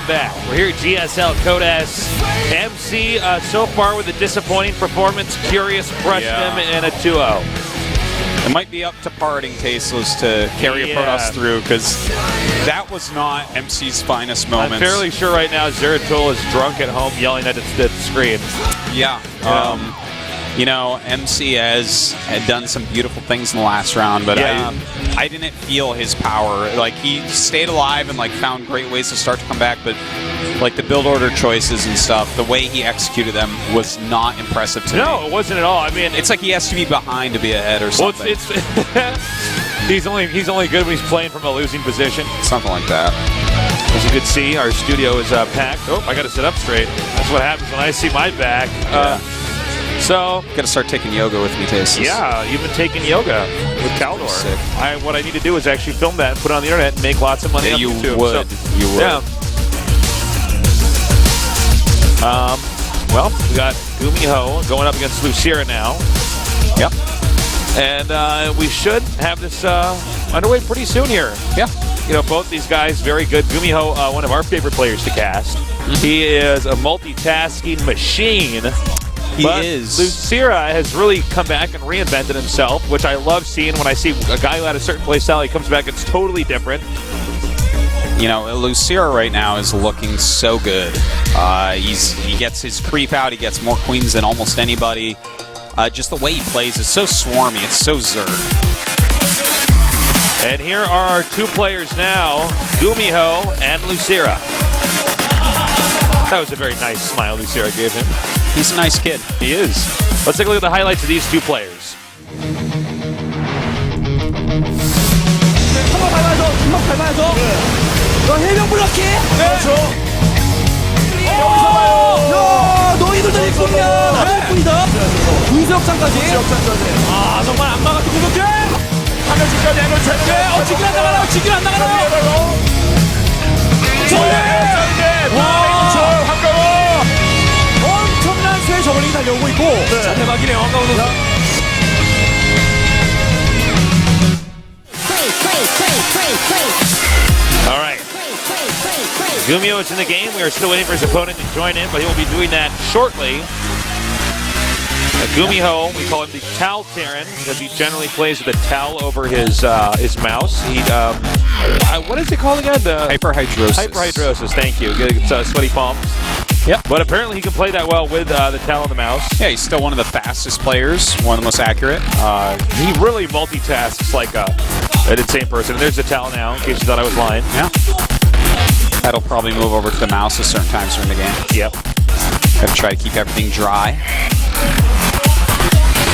back. We're here at GSL Codas. MC so far with a disappointing performance. Curious crushed him in a 2-0. It might be up to Parting Tasteless to carry a Protoss through, because that was not MC's finest moment. I'm fairly sure right now Zeratul is drunk at home yelling at the screen. Yeah. You know, MC had done some beautiful things in the last round, but I didn't feel his power. Like, he stayed alive and like found great ways to start to come back, but like the build order choices and stuff, the way he executed them was not impressive to me. No, it wasn't at all. I mean, it's like he has to be behind to be ahead or something. Well, he's only good when he's playing from a losing position. Something like that. As you can see, our studio is packed. Oh, I got to sit up straight. That's what happens when I see my back. So got to start taking yoga with me, Tasteless. Yeah, you've been taking yoga with Caldor. What I need to do is actually film that and put it on the internet and make lots of money on YouTube. You would. Yeah. Well, we got GuMiho going up against Lucira now. Yep. And we should have this underway pretty soon here. Yeah. You know, both these guys very good. GuMiho, one of our favorite players to cast. He is a multitasking machine. He is. Lucira has really come back and reinvented himself, which I love seeing. When I see a guy who had a certain play style, he comes back, it's totally different. You know, Lucira right now is looking so good. He gets his creep out. He gets more queens than almost anybody. Just the way he plays is so swarmy. It's so Zerg. And here are our two players now, GuMiho and Lucira. That was a very nice smile Lucira gave him. He's a nice kid. He is. Let's take a look at the highlights of these two players. 정말 악마 같은 공격들! 하면지까지 앵글 채는데 지긴 안 나가나요? 지긴 안 나가나요? 황가워! 엄청난 수의 저글링이 달려오고 있고 자, 대박이네요, 황가워 선수. All right. GuMiho is in the game. We are still waiting for his opponent to join in, but he will be doing that shortly. GuMiho, we call him the Towel Terran because he generally plays with a towel over his mouse. He, what is it called again? The Hyperhidrosis. Hyperhidrosis, thank you. It's sweaty palms. Yep. But apparently he can play that well with the towel on the mouse. Yeah, he's still one of the fastest players, one of the most accurate. He really multitasks like an insane person. And there's the towel now, in case you thought I was lying. Yeah. That'll probably move over to the mouse at certain times during the game. Yep. Gotta try to keep everything dry.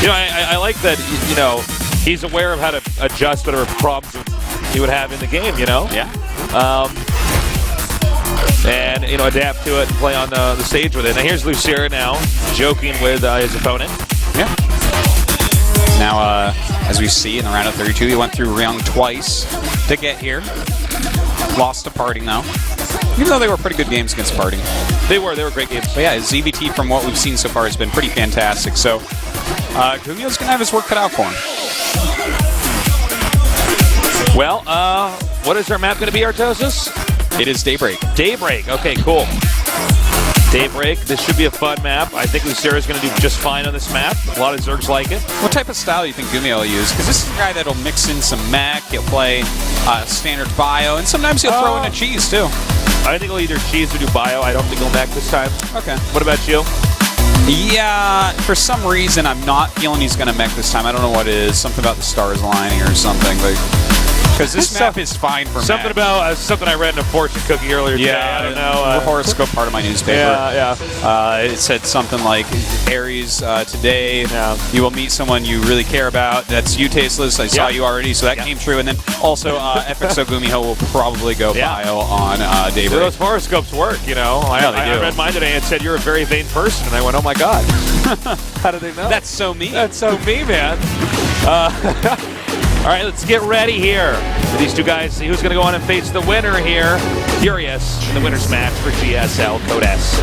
You know, I like that, you know, he's aware of how to adjust whatever problems he would have in the game, you know? Yeah. And, you know, adapt to it and play on the stage with it. Now here's Lucira now, joking with his opponent. Yeah. Now, as we see in the round of 32, he went through round twice to get here. Lost to Parting, though. Even though they were pretty good games against Parting. They were great games. But yeah, his ZVT from what we've seen so far has been pretty fantastic. So, GuMiho's going to have his work cut out for him. Well, what is our map going to be, Artosis? It is Daybreak. Daybreak. Okay, cool. Daybreak. This should be a fun map. I think Lucira's going to do just fine on this map. A lot of Zergs like it. What type of style do you think GuMiho will use? Because this is a guy that'll mix in some mech, he'll play standard bio, and sometimes he'll throw in a cheese, too. I think he'll either cheese or do bio. I don't think he'll mech this time. Okay. What about you? Yeah, for some reason, I'm not feeling he's going to mech this time. I don't know what it is. Something about the stars aligning or something. Because this map is fine for something mech. about something I read in a fortune cookie earlier today. Yeah, I don't know. The horoscope part of my newspaper. Yeah. It said something like, Aries, today you will meet someone you really care about. That's you, Tasteless. I saw you already, so that came true. And then also, FXO GuMiho will probably go bio on Daybreak. So those horoscopes work, you know. I read mine today and it said you're a very vain person, and I went, oh my god. How did they know? That's so me. That's so me, man. All right, let's get ready here for these two guys. See who's going to go on and face the winner here. Furious in the winner's match for GSL Codas.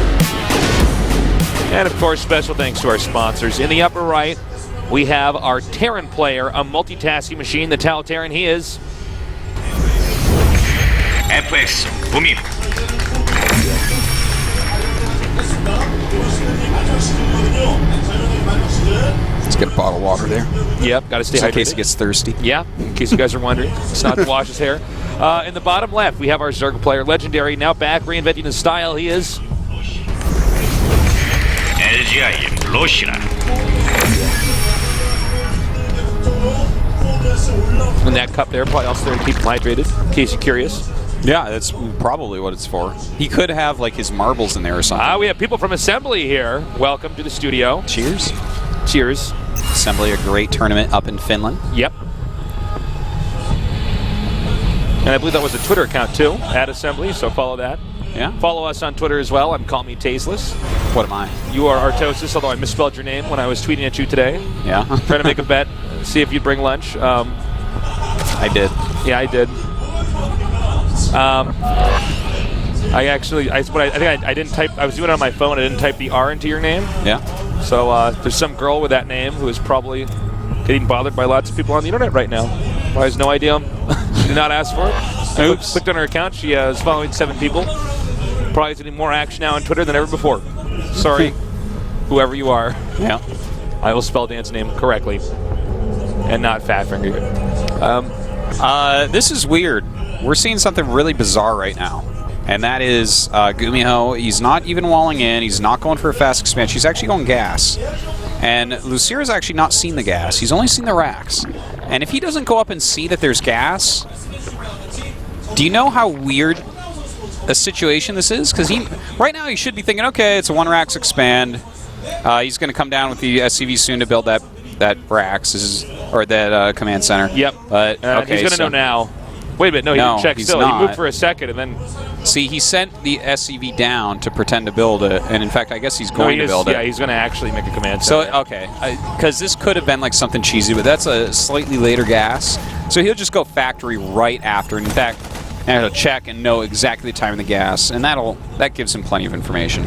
And of course, special thanks to our sponsors. In the upper right, we have our Terran player, a multitasking machine, the Tau Terran. He is FX GuMiho. Let's get a bottle of water there. Yep, got to stay Just in hydrated. case he gets thirsty. Yeah, in case you guys are wondering. It's not to wash his hair. In the bottom left, we have our Zerg player, Legendary, now back, reinventing his style. He is... And that cup there, probably also there to keep him hydrated, in case you're curious. Yeah, that's probably what it's for. He could have, like, his marbles in there or something. We have people from Assembly here. Welcome to the studio. Cheers. Cheers. Assembly, a great tournament up in Finland. Yep. And I believe that was a Twitter account, too, at Assembly, so follow that. Yeah. Follow us on Twitter as well. I'm Call Me Tasteless. What am I? You are Artosis, although I misspelled your name when I was tweeting at you today. Yeah. Trying to make a bet, see if you'd bring lunch. I did. Yeah, I did. I think I didn't type. I was doing it on my phone. I didn't type the R into your name. Yeah. So there's some girl with that name who is probably getting bothered by lots of people on the internet right now. Probably has no idea. She did not ask for it. Oops. Clicked on her account. She is following 7 people. Probably getting more action now on Twitter than ever before. Sorry, whoever you are. Yeah. I will spell Dan's name correctly and not fat finger. This is weird. We're seeing something really bizarre right now. And that is GuMiho. He's not even walling in. He's not going for a fast expansion. He's actually going gas. And Lucira's actually not seen the gas. He's only seen the racks. And if he doesn't go up and see that there's gas, do you know how weird a situation this is? Because right now he should be thinking, okay, it's a 1 racks expand. He's going to come down with the SCV soon to build that racks or that command center. Yep. But okay, he's going to know now. Wait a minute, no, he didn't check still. Not. He moved for a second and then... See, he sent the SCV down to pretend to build it, and in fact, I guess he's going to build it. Yeah, he's going to actually make a command So, center. okay, because this could have been like something cheesy, but that's a slightly later gas. So he'll just go factory right after, and in fact, and he'll check and know exactly the time of the gas, and that gives him plenty of information.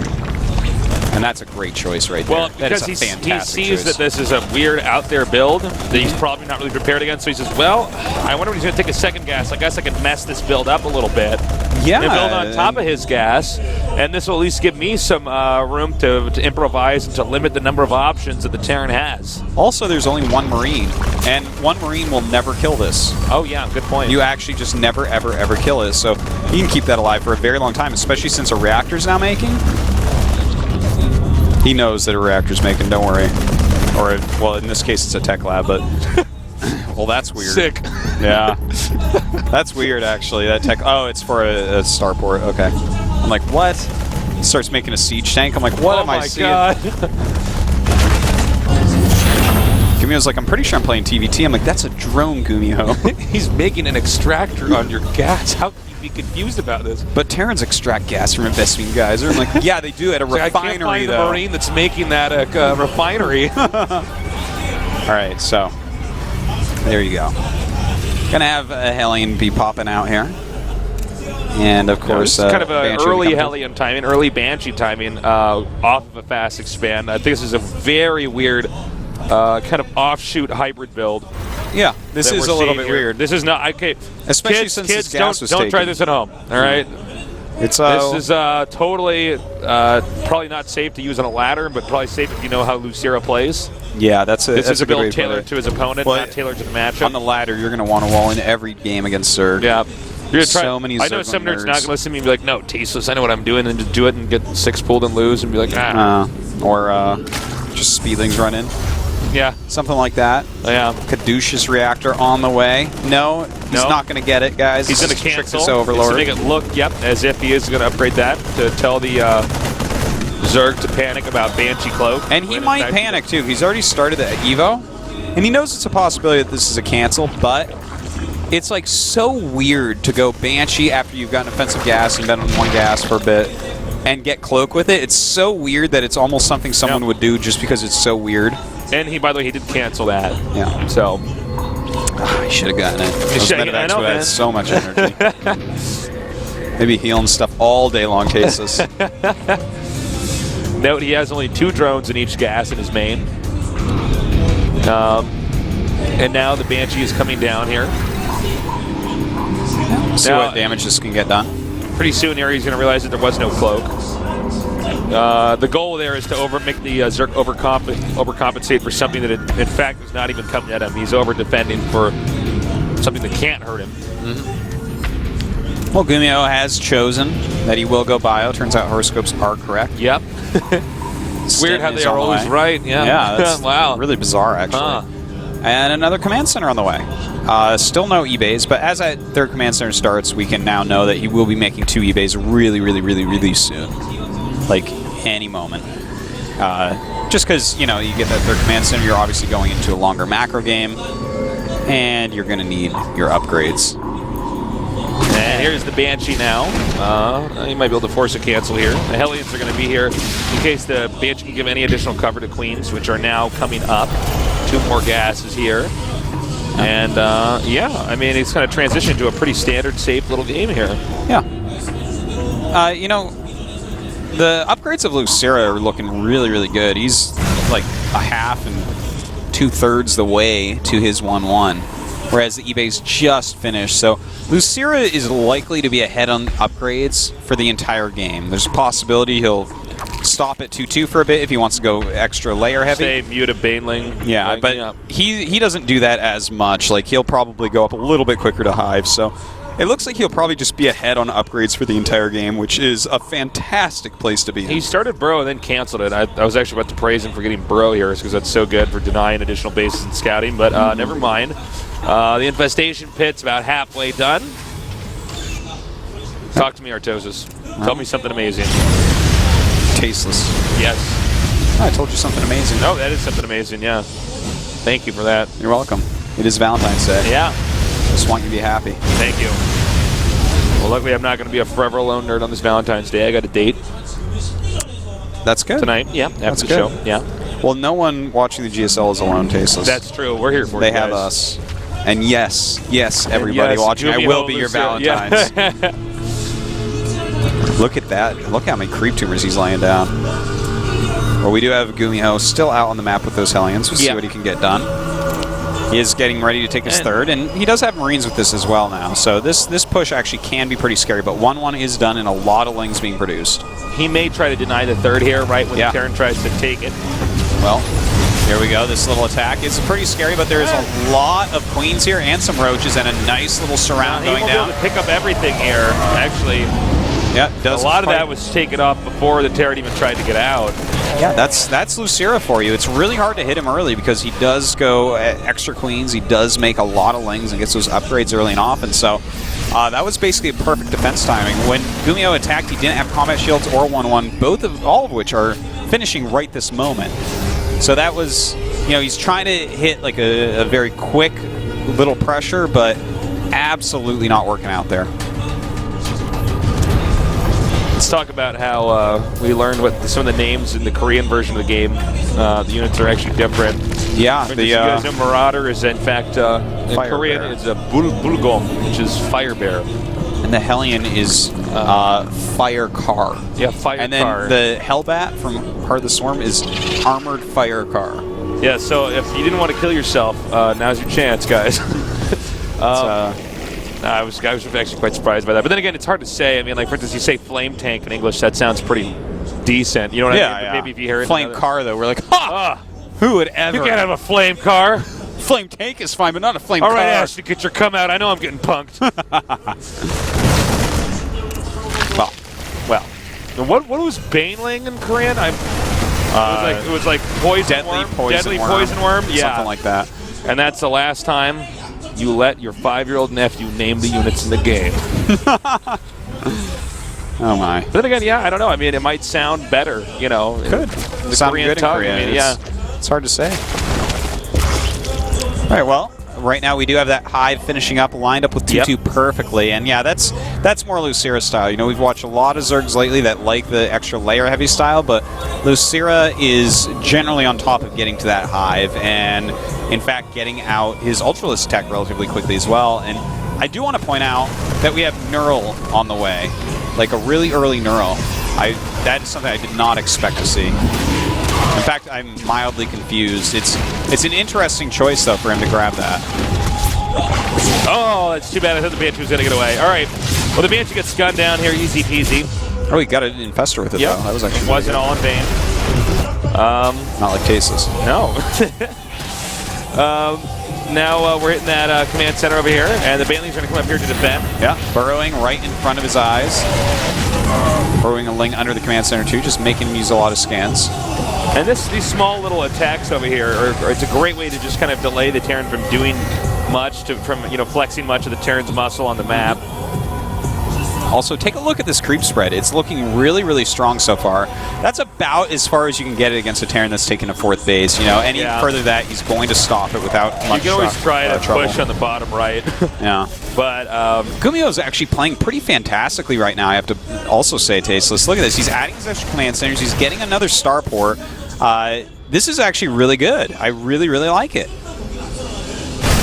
And that's a great choice right there. Well, that is because a he fantastic sees choice. that this is a weird out there build that he's probably not really prepared against, so he says, well, I wonder when he's going to take a second gas. I guess I can mess this build up a little bit. Yeah. And build on top of his gas, and this will at least give me some room to improvise and to limit the number of options that the Terran has. Also, there's only 1 Marine, and 1 Marine will never kill this. Oh, yeah, good point. You actually just never, ever, ever kill this. So you can keep that alive for a very long time, especially since a reactor's now making. He knows that a reactor's making, don't worry. Or, well, in this case, it's a tech lab, but... well, that's weird. Sick. Yeah. That's weird, actually. That tech... Oh, it's for a starport. Okay. I'm like, what? He starts making a siege tank. I'm like, what am I seeing? Oh, my God. GuMiho's like, I'm pretty sure I'm playing TVT. I'm like, that's a drone, GuMiho. He's making an extractor on your gas. How can you be confused about this? But Terrans extract gas from investing geyser. I'm like, yeah, they do at a refinery, I can't find though. the Marine that's making that refinery. All right, so there you go. Gonna have a Hellion be popping out here, and of course, this is kind of an Banshee early Hellion timing, early Banshee timing off of a fast expand. I think this is a very weird kind of offshoot hybrid build. Yeah, this is a little bit weird. This is not okay. Especially since kids, this gas was don't try taken. this at home. All right. It's this is totally probably not safe to use on a ladder, but probably safe if you know how Lucira plays. Yeah, this is a good way build to put tailored it. to his opponent, Well, not tailored to the matchup. On the ladder, you're going to want to wall in every game against Zerg. Yeah. You're gonna try, so many I know Zerg some nerds winners. not going to listen to me and be like, no, tasteless, I know what I'm doing, and just do it and get 6 pulled and lose and be like, or just speedlings run in. Yeah. Something like that. Yeah. Caduceus reactor on the way. No, he's not going to get it, guys. He's going to Trick cancel. this Overlord. He's to make it look, as if he is going to upgrade that to tell the Zerg to panic about Banshee Cloak. And he might panic, too. He's already started the Evo, and he knows it's a possibility that this is a cancel, but it's like so weird to go Banshee after you've gotten offensive gas and been on 1 gas for a bit and get Cloak with it. It's so weird that it's almost something someone would do just because it's so weird. And he, by the way, he did cancel that. Yeah. So. I should have gotten it. Those medevacs would have had so much energy. Maybe healing stuff all day long, cases. Note he has only 2 drones in each gas in his main. And now the Banshee is coming down here. See what damage this can get done. Pretty soon here he's going to realize that there was no Cloak. The goal there is to make the Zerg overcompensate for something that, in fact, is not even coming at him. He's over-defending for something that can't hurt him. Well, GuMiho has chosen that he will go bio. Turns out horoscopes are correct. Yep. Weird how they are always right. Yeah. Yeah, that's wow. really bizarre, actually. And another command center on the way. Still no eBays, but as that third command center starts, we can now know that he will be making 2 eBays really soon. Like, any moment. Just because, you know, you get that third command center, you're obviously going into a longer macro game, and you're going to need your upgrades. And here's the Banshee now. You might be able to force a cancel here. The Hellions are going to be here in case the Banshee can give any additional cover to Queens, which are now coming up. 2 more gases here. And, yeah, I mean, it's going to transition to a pretty standard, safe little game here. Yeah. You know, the upgrades of Lucera are looking really good. He's like a half and 2/3 the way to his 1/1, whereas the eBay's just finished. So Lucera is likely to be ahead on upgrades for the entire game. There's a possibility he'll stop at 2/2 for a bit if he wants to go extra layer heavy. Stay muted Baneling. Yeah, but he doesn't do that as much. Like, he'll probably go up a little bit quicker to Hive. So it looks like he'll probably just be ahead on upgrades for the entire game, which is a fantastic place to be in. He started Burrow and then canceled it. I was actually about to praise him for getting Burrow here because that's so good for denying additional bases and scouting, but never mind. The infestation pit's about halfway done. Talk to me, Artosis. Tell me something amazing. Tasteless. Yes. I told you something amazing. No, that is something amazing, yeah. Thank you for that. You're welcome. It is Valentine's Day. Yeah. Just want you to be happy. Thank you. Well, luckily I'm not going to be a forever alone nerd on this Valentine's Day. I got a date. That's good. Tonight, yeah, after the show. Yeah. Well, no one watching the GSL is alone, Tasteless. That's true. We're here for They you guys. have us. And yes, everybody watching, I will be your Valentine's. Yeah. Look at that. Look how many creep tumors he's laying down. Well, we do have GuMiho still out on the map with those Hellions. We'll see what he can get done. He is getting ready to take his third, and he does have Marines with this as well now. So this push actually can be pretty scary, but 1/1 is done and a lot of Lings being produced. He may try to deny the third here, right, when Terran tries to take it. Well, here we go. This little attack is pretty scary, but there is a lot of Queens here and some Roaches and a nice little surround going down. He won't be able to pick up everything here, actually. Yeah, does a lot of that was taken off before the Terran even tried to get out. Yeah, that's Lucera for you. It's really hard to hit him early because he does go extra Queens. He does make a lot of Lings and gets those upgrades early and often. So that was basically a perfect defense timing. When GuMiho attacked, he didn't have combat shields or 1/1, all of which are finishing right this moment. So that was, you know, he's trying to hit like a very quick little pressure, but absolutely not working out there. Let's talk about how we learned what some of the names in the Korean version of the game. The units are actually different. Yeah, you guys know Marauder is in fact in Korean bear. it's a bulgong, which is fire bear, and the Hellion is fire car. Yeah, fire car. And then the Hellbat from Heart of the Swarm is armored fire car. Yeah, so if you didn't want to kill yourself, now's your chance, guys. I was actually quite surprised by that. But then again, it's hard to say. I mean, like, for instance, you say flame tank in English, that sounds pretty decent. You know what I mean? Yeah. Maybe if you hear it. Flame car, though, we're like, ha! Who would ever? You can't have a flame car. Flame tank is fine, but not a flame car. All right, Ashley, get your come out. I know I'm getting punked. Well. What was Baneling in Korean? It was like poison worm. Deadly poison worm. Yeah. Something like that. And that's the last time you let your 5-year-old nephew name the units in the game. Oh my! But then again, yeah, I don't know. I mean, it might sound better, you know. Could sound Korean good in tongue. Korean. I mean, yeah, it's hard to say. All right, well, right now we do have that Hive finishing up, lined up with 2-2 perfectly, and yeah, that's more Lucera style. You know, we've watched a lot of Zergs lately that like the extra layer heavy style, but Lucera is generally on top of getting to that Hive, and in fact, getting out his Ultralisk tech relatively quickly as well. And I do want to point out that we have Neural on the way, like a really early Neural. That is something I did not expect to see. In fact, I'm mildly confused. It's an interesting choice, though, for him to grab that. Oh, that's too bad. I thought the Banshee was going to get away. All right. Well, the Banshee gets gunned down here, easy peasy. Oh, he got an Infestor with it, though. That was actually it wasn't all in vain. not like Tasteless. No. Now we're hitting that command center over here, and the Banelings are going to come up here to defend. Yeah, burrowing right in front of his eyes. Burrowing a Ling under the command center, too, just making him use a lot of scans. And these small little attacks over here, it's a great way to just kind of delay the Terran from doing much, from flexing much of the Terran's muscle on the map. Also, take a look at this creep spread. It's looking really, really strong so far. That's about as far as you can get it against a Terran that's taking a 4th base. Any further than that, he's going to stop it without much You can always try to trouble. push on the bottom right. Yeah. But GuMiho is actually playing pretty fantastically right now, I have to also say, Tasteless. Look at this. He's adding his extra command centers. He's getting another starport. This is actually really good. I really, really like it.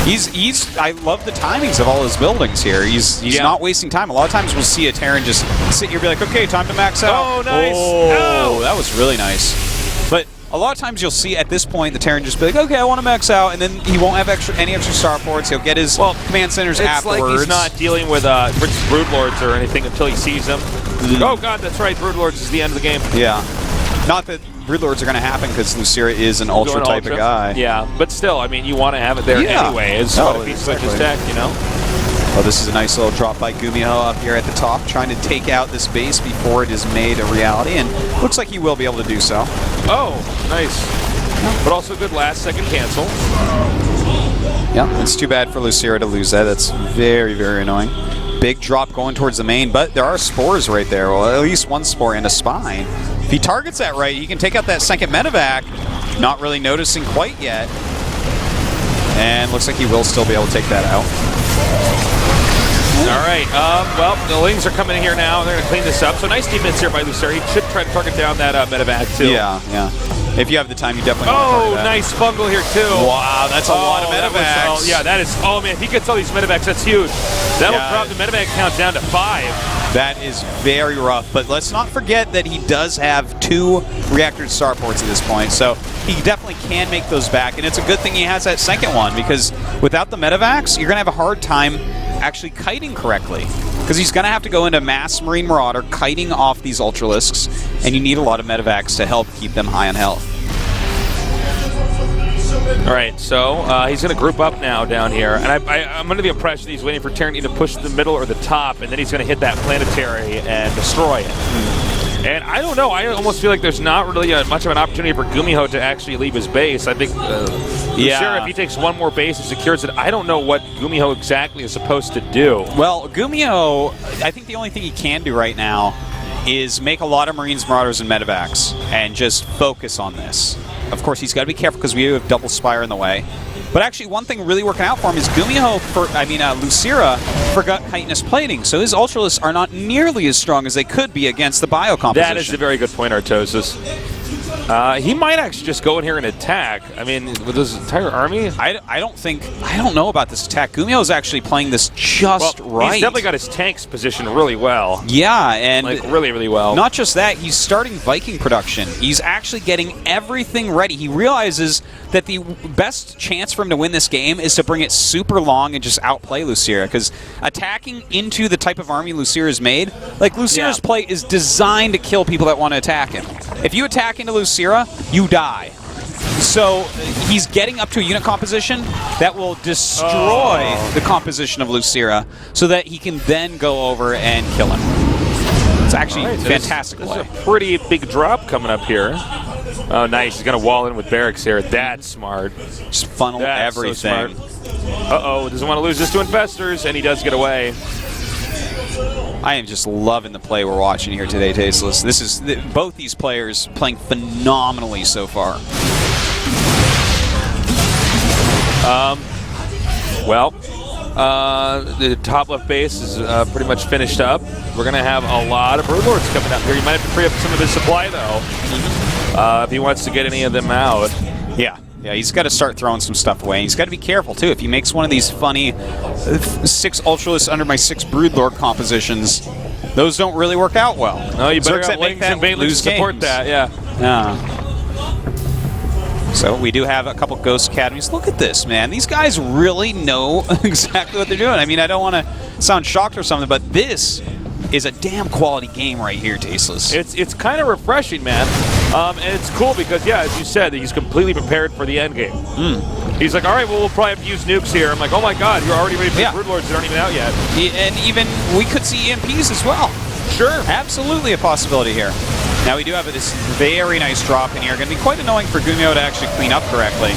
I love the timings of all his buildings here. He's not wasting time. A lot of times we'll see a Terran just sit here and be like, okay, time to max out. Oh, nice. Oh, that was really nice. But a lot of times you'll see at this point the Terran just be like, okay, I want to max out, and then he won't have any extra starports. He'll get his command centers afterwards. It's like he's not dealing with Broodlords or anything until he sees them. Oh, God, that's right. Broodlords is the end of the game. Yeah. Not that Broodlords are going to happen because Lucira is an Ultra type of guy. Yeah, but still, I mean, you want to have it there anyway. It's a piece of his deck, Oh, this is a nice little drop by GuMiho up here at the top, trying to take out this base before it is made a reality, and looks like he will be able to do so. Oh, nice. But also good last-second cancel. Yeah, it's too bad for Lucira to lose that. That's very, very annoying. Big drop going towards the main, but there are spores right there. Well, at least one spore and a spine. If he targets that right, he can take out that second medevac. Not really noticing quite yet. And looks like he will still be able to take that out. All right. Well, the Lings are coming in here now. They're going to clean this up. So nice defense here by Lucira. He should try to target down that medevac, too. Yeah, yeah. If you have the time, you definitely want to target that. Nice fungal here, too. Wow, that's a lot of medevacs. Yeah, that is... Oh, man, if he gets all these medevacs, that's huge. That'll drop the medevac count down to 5. That is very rough, but let's not forget that he does have 2 reactor starports at this point, so he definitely can make those back, and it's a good thing he has that second one, because without the medevacs, you're going to have a hard time actually kiting correctly, because he's going to have to go into Mass Marine Marauder kiting off these Ultralisks, and you need a lot of medevacs to help keep them high on health. All right, so he's going to group up now down here, and I'm under the impression he's waiting for Terran to push the middle or the top, and then he's going to hit that planetary and destroy it. And I don't know, I almost feel like there's not really much of an opportunity for GuMiho to actually leave his base. I think Lucira, if he takes one more base and secures it, I don't know what GuMiho exactly is supposed to do. Well, GuMiho, I think the only thing he can do right now is make a lot of Marines, Marauders, and Medevacs, and just focus on this. Of course, he's got to be careful because we have double Spire in the way. But actually, one thing really working out for him is Lucira forgot chitinous plating, so his Ultralisks are not nearly as strong as they could be against the bio composition. That is a very good point, Artosis. He might actually just go in here and attack. I mean, with his entire army? I don't know about this attack. GuMiho is actually playing this just right. He's definitely got his tanks positioned really well. Yeah, and like really, really well. Not just that, he's starting Viking production. He's actually getting everything ready. He realizes that the best chance for him to win this game is to bring it super long and just outplay Lucira, because attacking into the type of army Lucira has made, like Lucira's play is designed to kill people that want to attack him. If you attack into Lucira, you die. So he's getting up to a unit composition that will destroy the composition of Lucira so that he can then go over and kill him. It's actually fantastic play. There's a pretty big drop coming up here. Oh, nice. He's going to wall in with barracks here. That's smart. Just funnel everything. Uh-oh, doesn't want to lose this to Infestors, and he does get away. I am just loving the play we're watching here today, Tasteless. This is both these players playing phenomenally so far. The top left base is pretty much finished up. We're going to have a lot of Broodlords coming up here. You might have to free up some of his supply, though, if he wants to get any of them out. Yeah. Yeah, he's got to start throwing some stuff away. He's got to be careful, too. If he makes one of these funny 6 Ultralisks under my 6 Broodlord compositions, those don't really work out well. No, you better have Lings and Banelings to support that, yeah. So we do have a couple Ghost Academies. Look at this, man. These guys really know exactly what they're doing. I mean, I don't want to sound shocked or something, but this is a damn quality game right here, Tasteless. It's kind of refreshing, man. And it's cool because, yeah, as you said, he's completely prepared for the end game. He's like, all right, well, we'll probably have to use nukes here. I'm like, oh my God, you're already ready for the Brood Lords that aren't even out yet. And even we could see EMPs as well. Sure. Absolutely a possibility here. Now we do have this very nice drop in here. Going to be quite annoying for GuMiho to actually clean up correctly.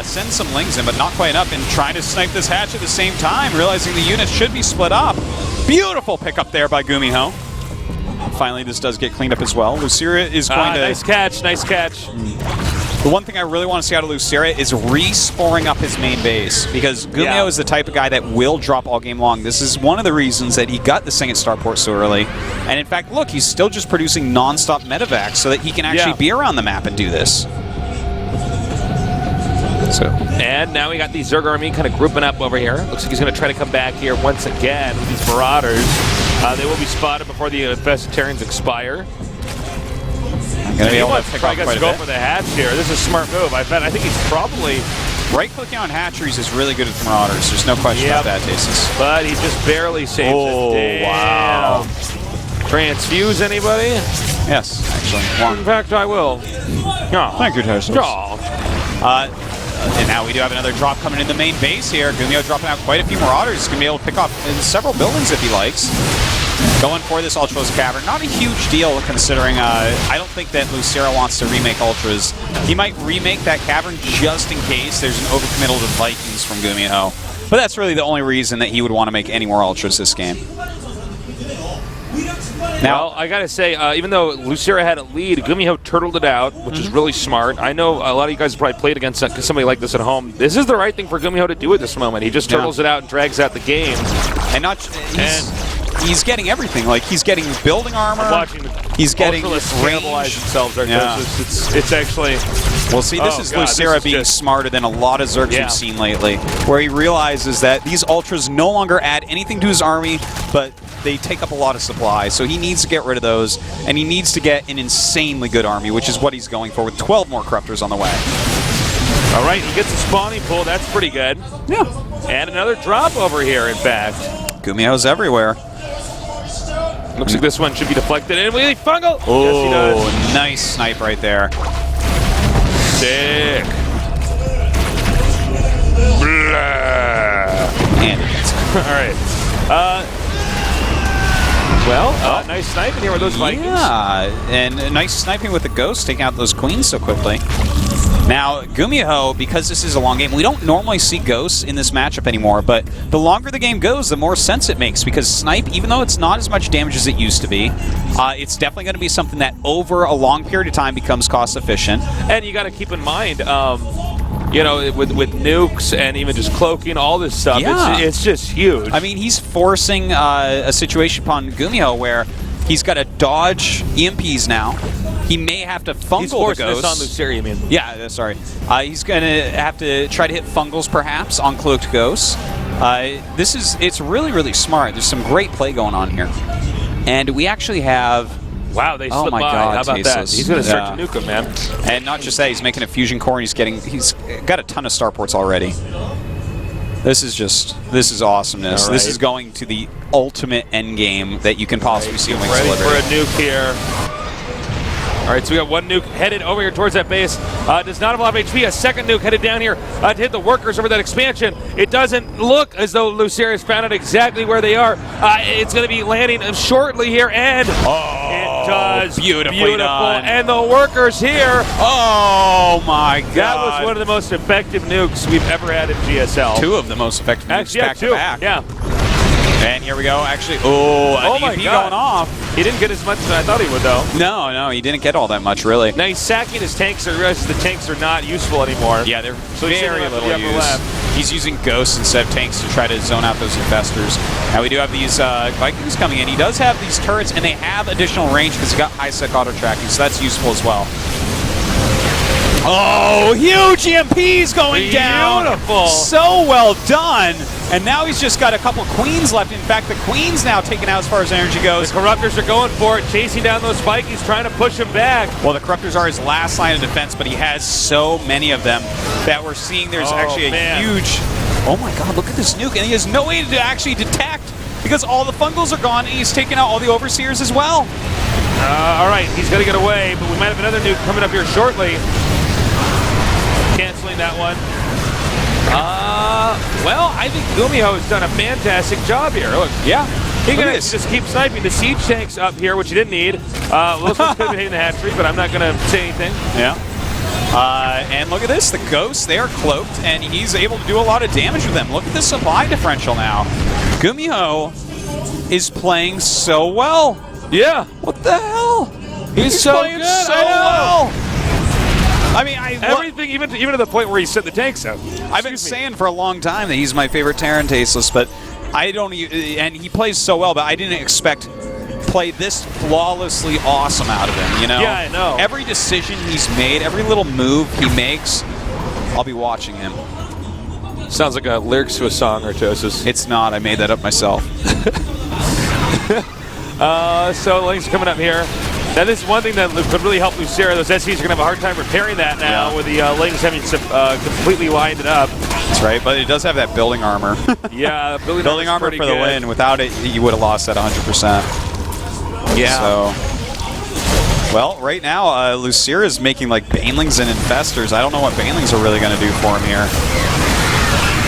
Send some Lings in, but not quite enough, and trying to snipe this hatch at the same time, realizing the units should be split up. Beautiful pickup there by GuMiho. Finally, this does get cleaned up as well. Lucera is going to... Nice catch, nice catch. The one thing I really want to see out of Lucera is re-sporing up his main base, because GuMiho is the type of guy that will drop all game long. This is one of the reasons that he got the Sing at Starport so early. And in fact, look, he's still just producing non-stop medevacs so that he can actually be around the map and do this. And now we got the Zerg army kind of grouping up over here. Looks like he's going to try to come back here once again with these Marauders. They will be spotted before the Infestarians expire. Going to be able to pick probably off quite a go bit. for the hatch here. This is a smart move. I think he's probably... Right-clicking on hatcheries is really good with Marauders. There's no question about that, Tasteless. But he just barely saves it. Damn. Wow. Transfuse anybody? Yes, actually. One. In fact, I will. Oh. Thank you, Tasteless. Oh. And now we do have another drop coming in the main base here. GuMiho dropping out quite a few Marauders. He's going to be able to pick off several buildings if he likes. Going for this Ultras Cavern. Not a huge deal considering I don't think that Lucera wants to remake Ultras. He might remake that Cavern just in case there's an overcommittal to Vikings from GuMiho. But that's really the only reason that he would want to make any more Ultras this game. Now, well, I gotta say, even though Lucera had a lead, GuMiho turtled it out, which is really smart. I know a lot of you guys probably played against somebody like this at home. This is the right thing for GuMiho to do at this moment. He just turtles it out and drags out the game. And he's getting everything. Like, he's getting building armor. He's getting cannibalize themselves. It's actually... Well, see, this is Lucera being smarter than a lot of Zergs we've seen lately, where he realizes that these Ultras no longer add anything to his army, but they take up a lot of supply, so he needs to get rid of those, and he needs to get an insanely good army, which is what he's going for with 12 more Corruptors on the way. All right, he gets a spawning pool. That's pretty good. Yeah. And another drop over here, in fact. GuMiho's everywhere. Looks like this one should be deflected. And we fungal. Oh, yes, he does. Nice snipe right there. Sick. And all right. Nice sniping here with those Vikings. Yeah, and nice sniping with the Ghost, taking out those Queens so quickly. Now, GuMiho, because this is a long game, we don't normally see Ghosts in this matchup anymore, but the longer the game goes, the more sense it makes, because Snipe, even though it's not as much damage as it used to be, it's definitely going to be something that over a long period of time becomes cost efficient. And you got to keep in mind, you know, with nukes and even just cloaking, all this stuff, it's just huge. I mean, he's forcing a situation upon GuMiho where he's got to dodge EMPs now. He may have to fungal the Ghosts. This on Lucera, you mean? Yeah, sorry. He's going to have to try to hit fungals, perhaps, on cloaked Ghosts. It's really, really smart. There's some great play going on here. And we actually have... Wow, they slipped by. God, how about that? He's going to start to nuke him, man. And not just that, he's making a fusion core, and he's got a ton of starports already. This is awesomeness. Right. This is going to the ultimate end game that you can possibly see in Wings Ready Delivery. for a nuke here. All right, so we got one nuke headed over here towards that base. Does not have a lot of HP. A second nuke headed down here to hit the workers over that expansion. It doesn't look as though Lucera has found out exactly where they are. It's going to be landing shortly here, and it does. Beautiful done. And the workers here. Oh my God! That was one of the most effective nukes we've ever had in GSL. Two of the most effective nukes back to back. Yeah. And here we go. Actually, an my EMP God. going off. He didn't get as much as I thought he would, though. No, he didn't get all that much, really. Now he's sacking his tanks, and realizes the tanks are not useful anymore. Yeah, they're so very little use. He's using Ghosts instead of tanks to try to zone out those infestors. Now we do have these Vikings coming in. He does have these turrets, and they have additional range because he got high-sec auto-tracking, so that's useful as well. Oh, huge EMPs going down. Beautiful. So well done. And now he's just got a couple Queens left. In fact, the Queen's now taken out as far as energy goes. The Corruptors are going for it, chasing down those Vikings, trying to push him back. Well, the Corruptors are his last line of defense, but he has so many of them that we're seeing there's actually a huge... Oh my God, look at this nuke. And he has no way to actually detect because all the Fungals are gone, and he's taking out all the Overseers as well. All right, he's going to get away, but we might have another nuke coming up here shortly. Canceling that one. Well, I think GuMiho has done a fantastic job here. Look, Yeah. he can just keep sniping the siege tanks up here, which he didn't need. This one's going to be hitting the hatchery, but I'm not going to say anything. Yeah. And look at this, the Ghosts, they are cloaked, and he's able to do a lot of damage with them. Look at the supply differential now. GuMiho is playing so well. Yeah. What the hell? He's so playing good. so I know. well. I mean, Everything, even to the point where he set the tanks out. I've been saying for a long time that he's my favorite Terran Tasteless, but I don't. And he plays so well, but I didn't expect play this flawlessly awesome out of him. You know? Yeah, I know. Every decision he's made, every little move he makes, I'll be watching him. Sounds like a lyrics to a song, Artosis. It's not. I made that up myself. So lanes coming up here. Now this is one thing that could really help Lucera. Those SCs are going to have a hard time repairing that now with the lanes having completely lined it up. That's right, but it does have that building armor. Yeah, building armor for the win. Without it, you would have lost that 100%. Yeah. So, well, right now, Lucera is making like Banelings and Infestors. I don't know what Banelings are really going to do for him here.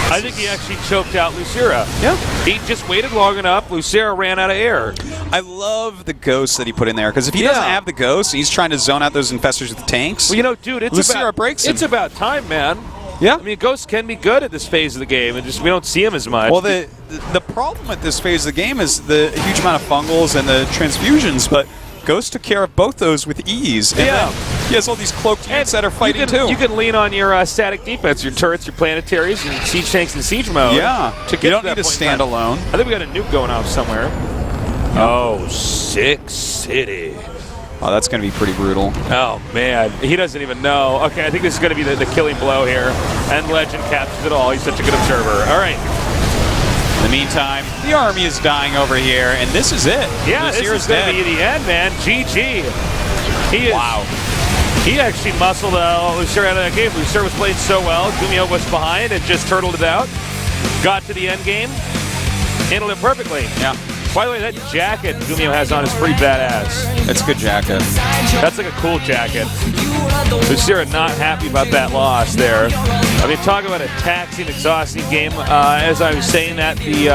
I think he actually choked out Lucera. Yeah. He just waited long enough. Lucera ran out of air. I love the ghosts that he put in there, because if he doesn't have the ghosts, he's trying to zone out those Infestors with tanks. Well, you know, dude, Lucera breaks him. It's about time, man. Yeah. I mean, ghosts can be good at this phase of the game, and just we don't see them as much. Well, the problem with this phase of the game is the huge amount of fungals and the transfusions, but Ghost took care of both those with ease. And then he has all these cloaked units that are fighting too. You can lean on your static defense, your turrets, your planetaries, your siege tanks in siege mode. Yeah. To get You don't to that need to point stand in time. alone. I think we got a nuke going off somewhere. Oh, Sick City. Oh, that's going to be pretty brutal. Oh, man. He doesn't even know. Okay, I think this is going to be the killing blow here. And Legend captures it all. He's such a good observer. All right. In the meantime, the army is dying over here, and this is it. Yeah, this is going to be the end, man. GG. He is. Wow. He actually muscled Lucera out of that game. Lucera was playing so well. GuMiho was behind and just turtled it out. Got to the end game. Handled it perfectly. Yeah. By the way, that jacket GuMiho has on is pretty badass. It's a good jacket. That's like a cool jacket. Lucera not happy about that loss there. I mean, talk about a taxing, exhausting game. As I was saying that, the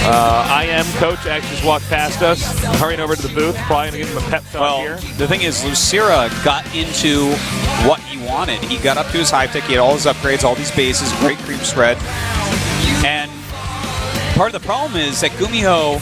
IM coach actually just walked past us, hurrying over to the booth, probably going to give him a pep talk here. The thing is, Lucera got into what he wanted. He got up to his hive tech, he had all his upgrades, all these bases, great creep spread. And part of the problem is that GuMiho,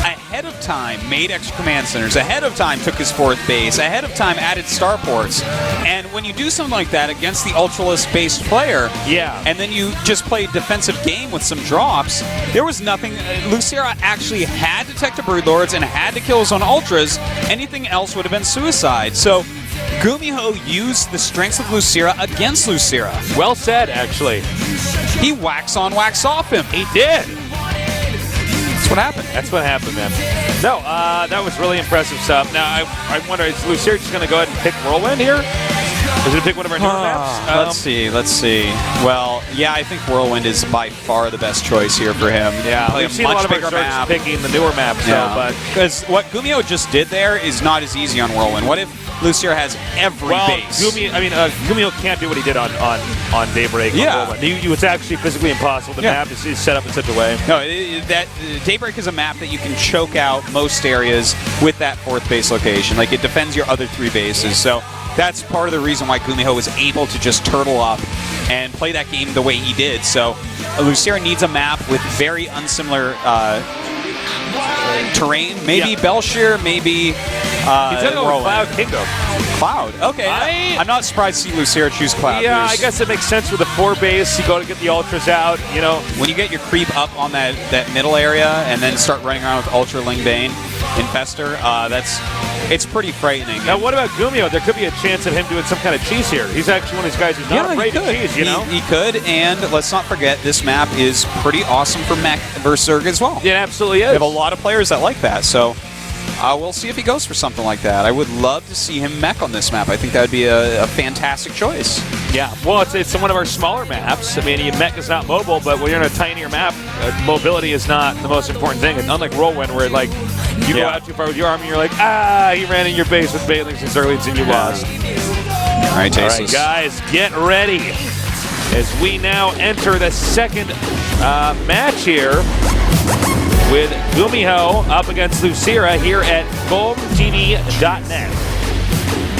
ahead of time, made extra command centers, ahead of time took his fourth base, ahead of time added starports. And when you do something like that against the Ultralisk-based player, and then you just play a defensive game with some drops, there was nothing. Lucera actually had to tech the Broodlords and had to kill his own Ultras. Anything else would have been suicide. So GuMiho used the strengths of Lucera against Lucera. Well said, actually. He wax on, wax off him. He did. That's what happened. That's what happened, man. No, that was really impressive stuff. Now, I wonder, is Lucera just going to go ahead and pick Whirlwind here? Is it to pick one of our newer maps? Let's see. Well, yeah, I think Whirlwind is by far the best choice here for him. Yeah, we've seen a lot of our starts picking the newer maps, but because what GuMiho just did there is not as easy on Whirlwind. What if Lucera has every base? GuMiho can't do what he did on Daybreak. Yeah, it's actually physically impossible. The map is set up in such a way. No, that Daybreak is a map that you can choke out most areas with that fourth base location. Like, it defends your other three bases. So that's part of the reason why GuMiho was able to just turtle up and play that game the way he did. So Lucera needs a map with very unsimilar terrain. Maybe Belshir, maybe he's going to go with Cloud Kingdom. Cloud, okay. I'm not surprised to see Lucera choose Cloud. Yeah, I guess it makes sense with the 4 base. You go to get the Ultras out, you know. When you get your creep up on that middle area and then start running around with Ultra Ling Bane, Infestor, it's pretty frightening. Now, what about GuMiho? There could be a chance of him doing some kind of cheese here. He's actually one of these guys who's not afraid of cheese, you know? He could, and let's not forget, this map is pretty awesome for Mech versus Zerg as well. Yeah, it absolutely is. We have a lot of players that like that, so we'll see if he goes for something like that. I would love to see him mech on this map. I think that would be a fantastic choice. Yeah, well, it's one of our smaller maps. I mean, mech is not mobile, but when you're in a tinier map, mobility is not the most important thing. And unlike Whirlwind, where like you go out too far with your arm, and you're like, he ran in your base with Bailings and Zerlings, and you lost. All right, All right, guys, get ready as we now enter the second match here with GuMiho up against Lucira here at GOMTV.net.